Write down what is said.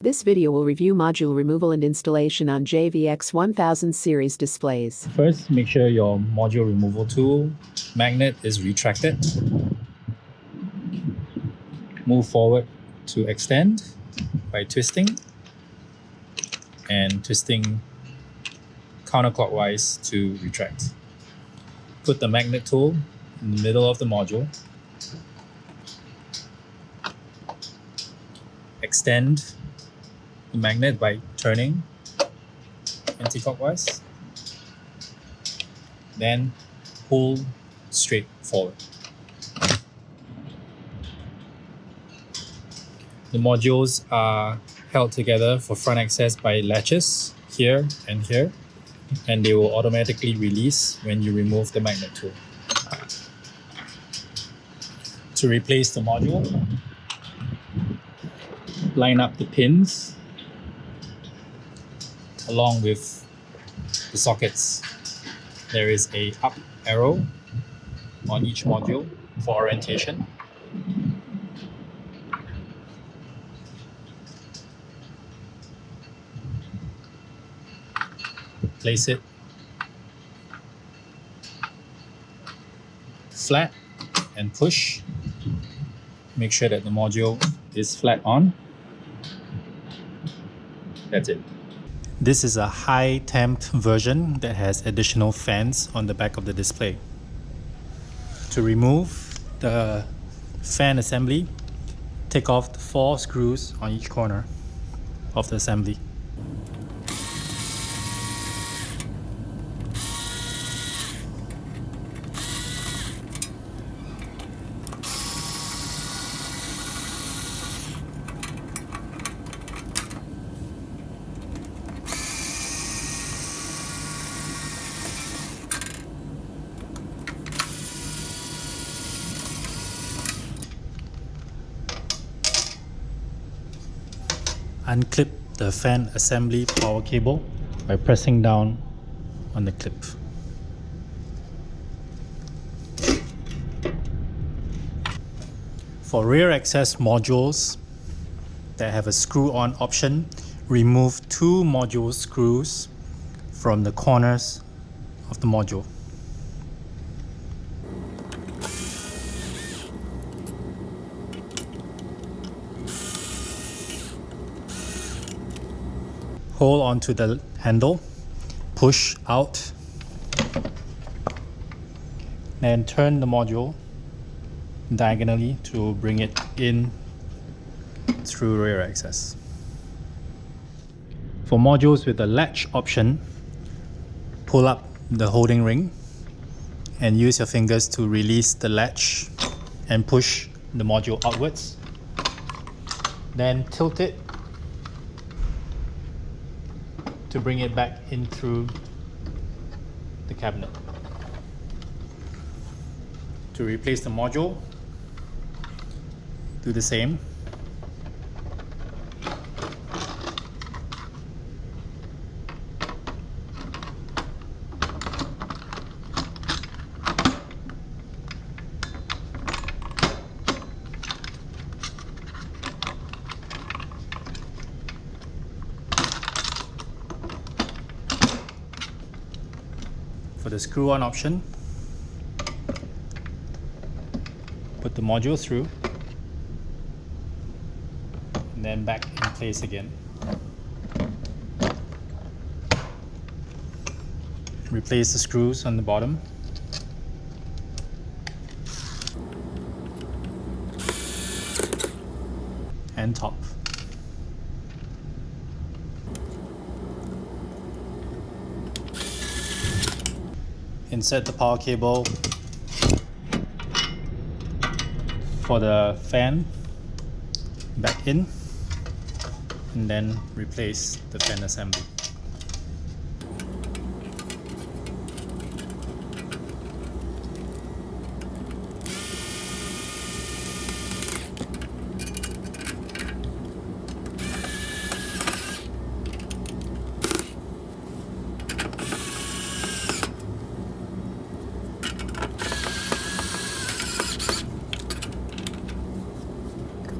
This video will review module removal and installation on JVX-1000 series displays. First, make sure your module removal tool magnet is retracted. Move forward to extend by twisting and twisting counterclockwise to retract. Put the magnet tool in the middle of the module. Extend the magnet by turning anti-clockwise. Then pull straight forward. The modules are held together for front access by latches here and here, and they will automatically release when you remove the magnet tool. To replace the module, line up the pins along with the sockets. There is an up arrow on each module for orientation. Place it flat and push. Make sure that the module is flat on. That's it. This is a high temp version that has additional fans on the back of the display. To remove the fan assembly, take off the 4 screws on each corner of the assembly. Unclip the fan assembly power cable by pressing down on the clip. For rear access modules that have a screw-on option, remove 2 module screws from the corners of the module. Hold onto the handle, push out, then turn the module diagonally to bring it in through rear access. For modules with the latch option, pull up the holding ring and use your fingers to release the latch and push the module outwards. Then tilt it to bring it back in through the cabinet. To replace the module, do the same. For the screw-on option, put the module through and then back in place again. Replace the screws on the bottom. And top. Insert the power cable for the fan back in, and then replace the fan assembly.